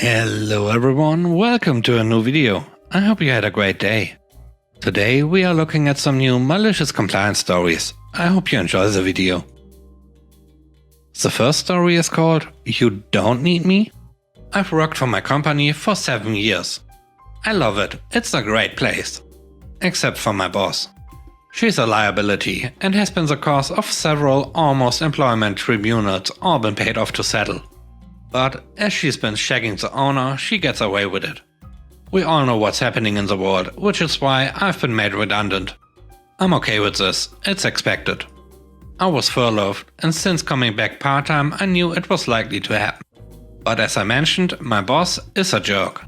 Hello everyone, welcome to a new video. I hope you had a great day. Today we are looking at some new malicious compliance stories. I hope you enjoy the video. The first story is called You Don't Need Me? I've worked for my company for 7 years. I love it, it's a great place. Except for my boss. She's a liability and has been the cause of several almost employment tribunals all been paid off to settle. But as she's been shagging the owner, she gets away with it. We all know what's happening in the world, which is why I've been made redundant. I'm okay with this, it's expected. I was furloughed, and since coming back part-time I knew it was likely to happen. But as I mentioned, my boss is a jerk.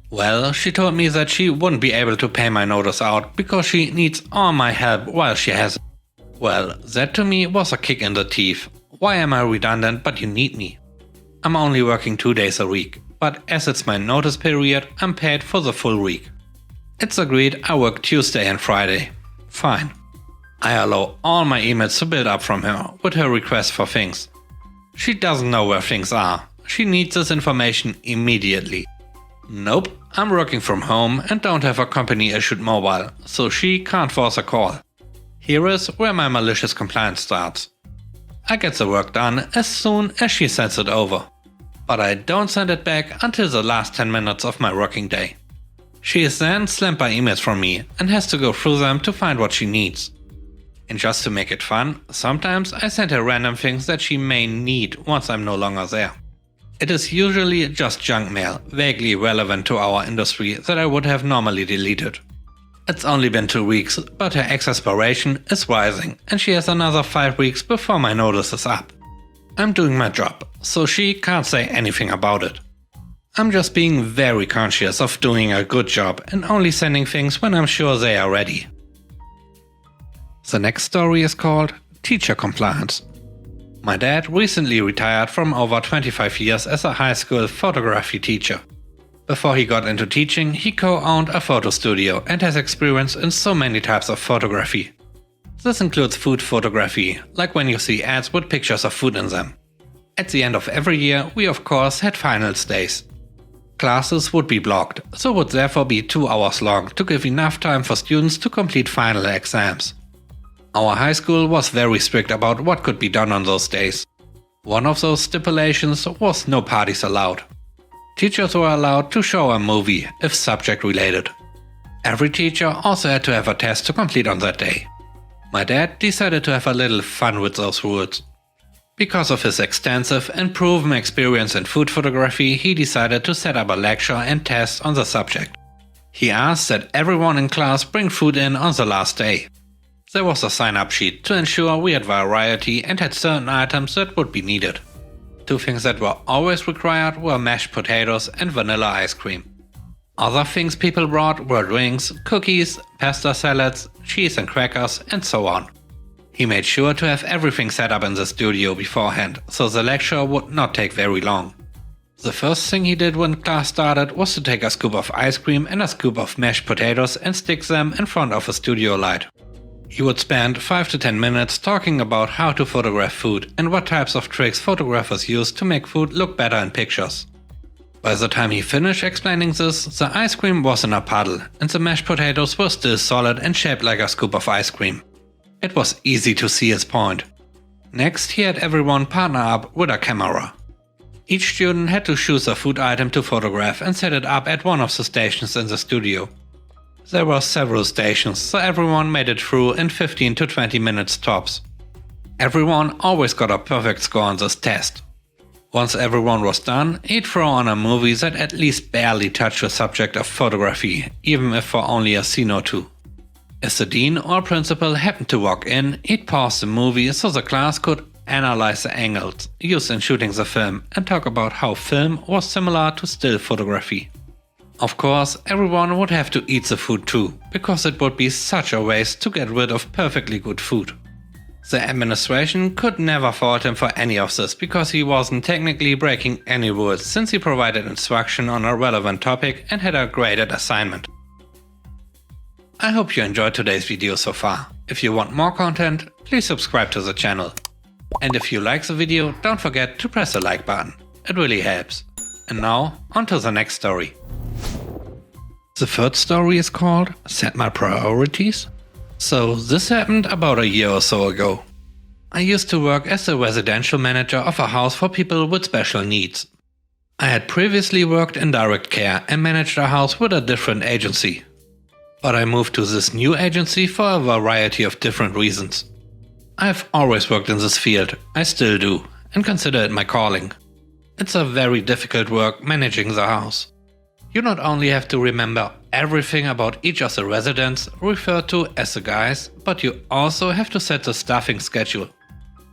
Well, she told me that she wouldn't be able to pay my notice out because she needs all my help while she has it. Well, that to me was a kick in the teeth. Why am I redundant but you need me? I'm only working 2 days a week, but as it's my notice period, I'm paid for the full week. It's agreed I work Tuesday and Friday. Fine. I allow all my emails to build up from her with her requests for things. She doesn't know where things are. She needs this information immediately. Nope, I'm working from home and don't have a company-issued mobile, so she can't force a call. Here is where my malicious compliance starts. I get the work done as soon as she sends it over. But I don't send it back until the last 10 minutes of my working day. She is then slammed by emails from me and has to go through them to find what she needs. And just to make it fun, sometimes I send her random things that she may need once I'm no longer there. It is usually just junk mail, vaguely relevant to our industry that I would have normally deleted. It's only been 2 weeks, but her exasperation is rising and she has another 5 weeks before my notice is up. I'm doing my job, so she can't say anything about it. I'm just being very conscious of doing a good job and only sending things when I'm sure they are ready. The next story is called Teacher Compliance. My dad recently retired from over 25 years as a high school photography teacher. Before he got into teaching, he co-owned a photo studio and has experience in so many types of photography. This includes food photography, like when you see ads with pictures of food in them. At the end of every year, we of course had finals days. Classes would be blocked, so would therefore be 2 hours long to give enough time for students to complete final exams. Our high school was very strict about what could be done on those days. One of those stipulations was no parties allowed. Teachers were allowed to show a movie, if subject related. Every teacher also had to have a test to complete on that day. My dad decided to have a little fun with those rules. Because of his extensive and proven experience in food photography, he decided to set up a lecture and test on the subject. He asked that everyone in class bring food in on the last day. There was a sign-up sheet to ensure we had variety and had certain items that would be needed. 2 things that were always required were mashed potatoes and vanilla ice cream. Other things people brought were drinks, cookies, pasta salads, cheese and crackers, and so on. He made sure to have everything set up in the studio beforehand, so the lecture would not take very long. The first thing he did when class started was to take a scoop of ice cream and a scoop of mashed potatoes and stick them in front of a studio light. He would spend 5 to 10 minutes talking about how to photograph food and what types of tricks photographers use to make food look better in pictures. By the time he finished explaining this, the ice cream was in a puddle and the mashed potatoes were still solid and shaped like a scoop of ice cream. It was easy to see his point. Next, he had everyone partner up with a camera. Each student had to choose a food item to photograph and set it up at one of the stations in the studio. There were several stations, so everyone made it through in 15 to 20 minutes tops. Everyone always got a perfect score on this test. Once everyone was done, he'd throw on a movie that at least barely touched the subject of photography, even if for only a scene or 2. If the dean or principal happened to walk in, he'd pause the movie so the class could analyze the angles used in shooting the film and talk about how film was similar to still photography. Of course, everyone would have to eat the food too, because it would be such a waste to get rid of perfectly good food. The administration could never fault him for any of this because he wasn't technically breaking any rules since he provided instruction on a relevant topic and had a graded assignment. I hope you enjoyed today's video so far. If you want more content, please subscribe to the channel. And if you like the video, don't forget to press the like button. It really helps. And now, on to the next story. The third story is called Set My Priorities. So this happened about a year or so ago. I used to work as the residential manager of a house for people with special needs. I had previously worked in direct care and managed a house with a different agency. But I moved to this new agency for a variety of different reasons. I've always worked in this field, I still do, and consider it my calling. It's a very difficult work managing the house. You not only have to remember everything about each of the residents referred to as the guys, but you also have to set the staffing schedule.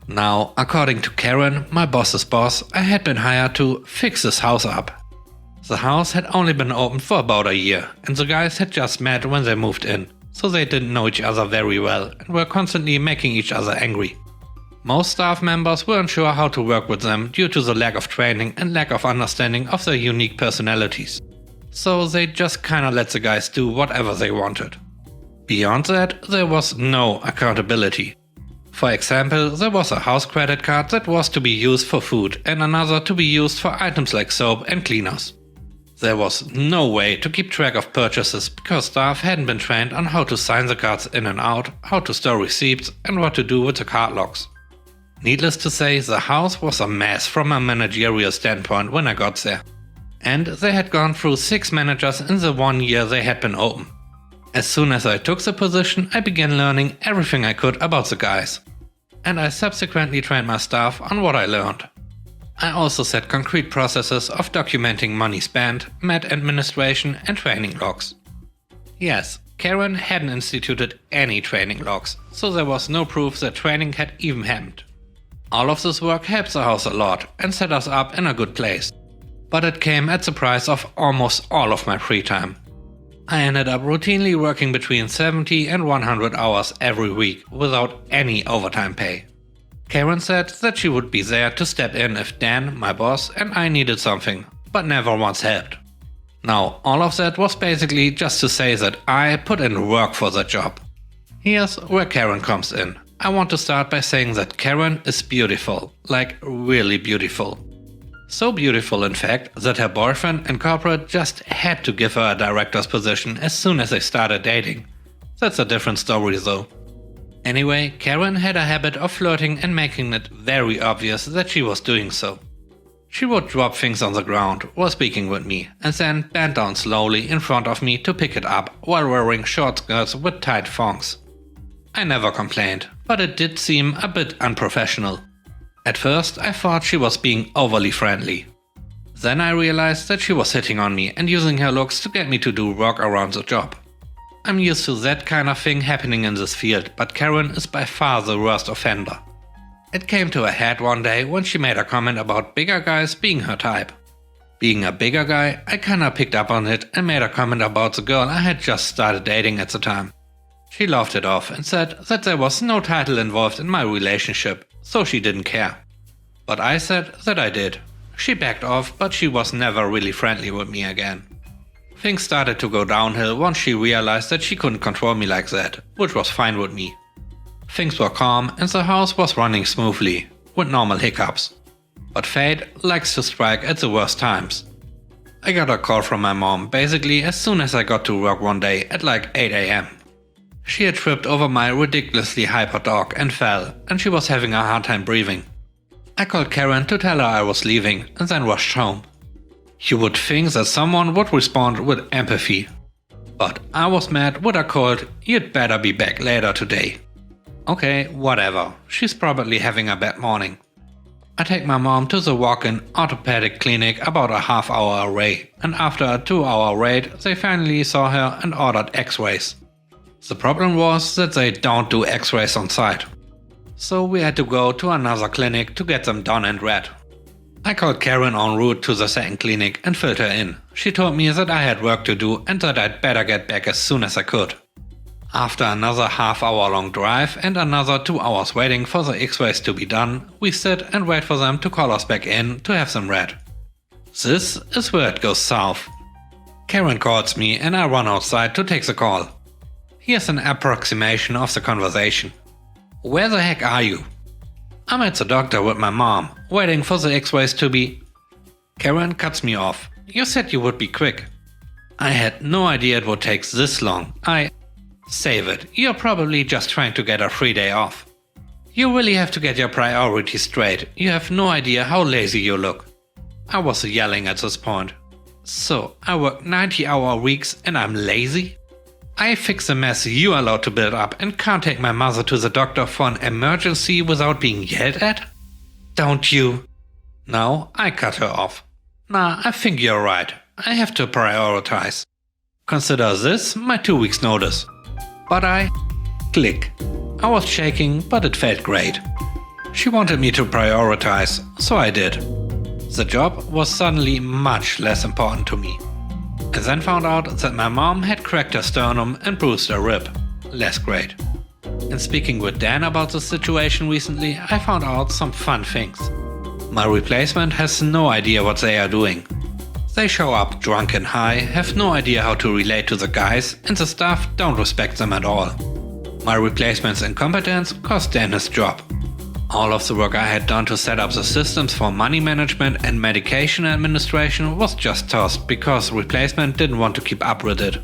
Now, according to Karen, my boss's boss, I had been hired to fix this house up. The house had only been open for about a year, and the guys had just met when they moved in, so they didn't know each other very well and were constantly making each other angry. Most staff members weren't sure how to work with them due to the lack of training and lack of understanding of their unique personalities. So they just kinda let the guys do whatever they wanted. Beyond that, there was no accountability. For example, there was a house credit card that was to be used for food and another to be used for items like soap and cleaners. There was no way to keep track of purchases because staff hadn't been trained on how to sign the cards in and out, how to store receipts, and what to do with the card locks. Needless to say, the house was a mess from a managerial standpoint when I got there. And they had gone through 6 managers in the 1 year they had been open. As soon as I took the position, I began learning everything I could about the guys. And I subsequently trained my staff on what I learned. I also set concrete processes of documenting money spent, med administration, and training logs. Yes, Karen hadn't instituted any training logs, so there was no proof that training had even happened. All of this work helped the house a lot and set us up in a good place. But it came at the price of almost all of my free time. I ended up routinely working between 70 and 100 hours every week without any overtime pay. Karen said that she would be there to step in if Dan, my boss, and I needed something, but never once helped. Now, all of that was basically just to say that I put in work for the job. Here's where Karen comes in. I want to start by saying that Karen is beautiful, like really beautiful. So beautiful in fact that her boyfriend in corporate just had to give her a director's position as soon as they started dating. That's a different story though. Anyway, Karen had a habit of flirting and making it very obvious that she was doing so. She would drop things on the ground while speaking with me and then bend down slowly in front of me to pick it up while wearing short skirts with tight thongs. I never complained, but it did seem a bit unprofessional. At first I thought she was being overly friendly. Then I realized that she was hitting on me and using her looks to get me to do work around the job. I'm used to that kind of thing happening in this field, but Karen is by far the worst offender. It came to a head one day when she made a comment about bigger guys being her type. Being a bigger guy, I kinda picked up on it and made a comment about the girl I had just started dating at the time. She laughed it off and said that there was no title involved in my relationship, so she didn't care. But I said that I did. She backed off, but she was never really friendly with me again. Things started to go downhill once she realized that she couldn't control me like that, which was fine with me. Things were calm and the house was running smoothly, with normal hiccups. But fate likes to strike at the worst times. I got a call from my mom basically as soon as I got to work one day at like 8 AM. She had tripped over my ridiculously hyper dog and fell, and she was having a hard time breathing. I called Karen to tell her I was leaving and then rushed home. You would think that someone would respond with empathy. But I was met with a cold, "You'd better be back later today." Okay, whatever, she's probably having a bad morning. I take my mom to the walk-in orthopedic clinic about a half-hour away, and after a 2-hour wait they finally saw her and ordered x-rays. The problem was that they don't do x-rays on site. So we had to go to another clinic to get them done and read. I called Karen en route to the second clinic and filled her in. She told me that I had work to do and that I'd better get back as soon as I could. After another half-hour long drive and another 2 hours waiting for the x-rays to be done, we sit and wait for them to call us back in to have them read. This is where it goes south. Karen calls me and I run outside to take the call. Here's an approximation of the conversation. "Where the heck are you?" "I'm at the doctor with my mom, waiting for the x-rays to be..." Karen cuts me off. You said you would be quick. I had no idea it would take this long. Save it. You're probably just trying to get a free day off. You really have to get your priorities straight. You have no idea how lazy you look. I was yelling at this point. So, I work 90-hour weeks and I'm lazy? I fix a mess you are allowed to build up and can't take my mother to the doctor for an emergency without being yelled at? Don't you? No, I cut her off. Nah, I think you're right. I have to prioritize. Consider this my 2 weeks notice. But click. I was shaking, but it felt great. She wanted me to prioritize, so I did. The job was suddenly much less important to me. I then found out that my mom had cracked her sternum and bruised a rib. Less great. And speaking with Dan about the situation recently, I found out some fun things. My replacement has no idea what they are doing. They show up drunk and high, have no idea how to relate to the guys, and the staff don't respect them at all. My replacement's incompetence cost Dan his job. All of the work I had done to set up the systems for money management and medication administration was just tossed because replacement didn't want to keep up with it.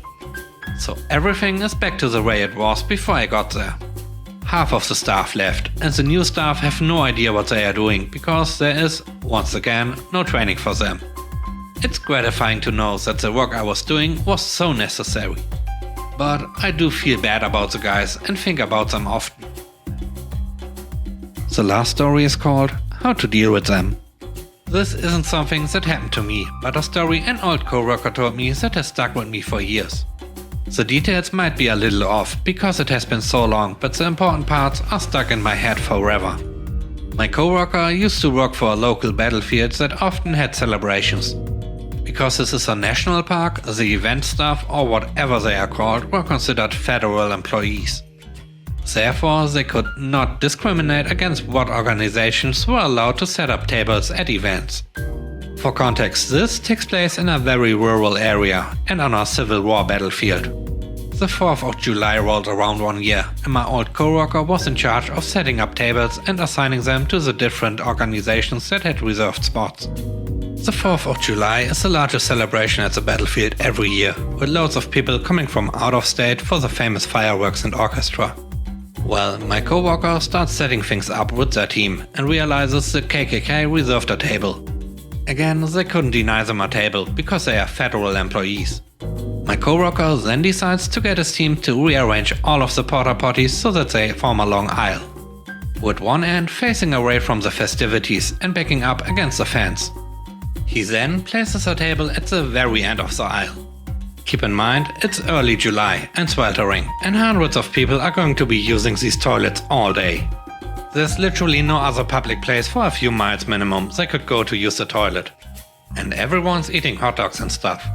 So everything is back to the way it was before I got there. Half of the staff left, and the new staff have no idea what they are doing because there is, once again, no training for them. It's gratifying to know that the work I was doing was so necessary. But I do feel bad about the guys and think about them often. The last story is called How to Deal with Them. This isn't something that happened to me, but a story an old coworker told me that has stuck with me for years. The details might be a little off because it has been so long, but the important parts are stuck in my head forever. My coworker used to work for a local battlefield that often had celebrations. Because this is a national park, the event staff, or whatever they are called, were considered federal employees. Therefore, they could not discriminate against what organizations were allowed to set up tables at events. For context, this takes place in a very rural area and on a Civil War battlefield. The 4th of July rolled around one year, and my old coworker was in charge of setting up tables and assigning them to the different organizations that had reserved spots. The 4th of July is the largest celebration at the battlefield every year, with loads of people coming from out of state for the famous fireworks and orchestra. Well, my coworker starts setting things up with their team and realizes the KKK reserved a table. Again, they couldn't deny them a table because they are federal employees. My coworker then decides to get his team to rearrange all of the porta potties so that they form a long aisle, with one end facing away from the festivities and backing up against the fence. He then places a table at the very end of the aisle. Keep in mind, it's early July and sweltering, and hundreds of people are going to be using these toilets all day. There's literally no other public place for a few miles minimum they could go to use the toilet. And everyone's eating hot dogs and stuff.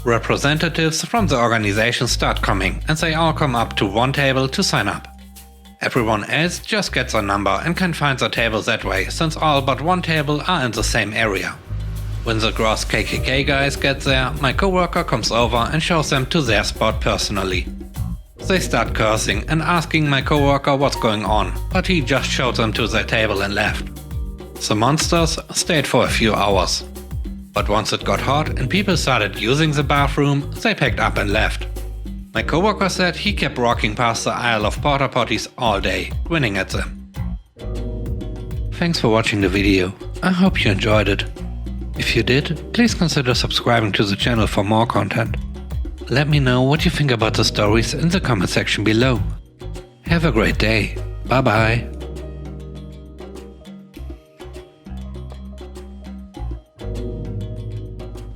Representatives from the organization start coming, and they all come up to one table to sign up. Everyone else just gets a number and can find their table that way, since all but one table are in the same area. When the gross KKK guys get there, my coworker comes over and shows them to their spot personally. They start cursing and asking my coworker what's going on, but he just showed them to their table and left. The monsters stayed for a few hours. But once it got hot and people started using the bathroom, they packed up and left. My coworker said he kept walking past the aisle of porta potties all day, grinning at them. Thanks for watching the video. I hope you enjoyed it. If you did, please consider subscribing to the channel for more content. Let me know what you think about the stories in the comment section below. Have a great day. Bye bye.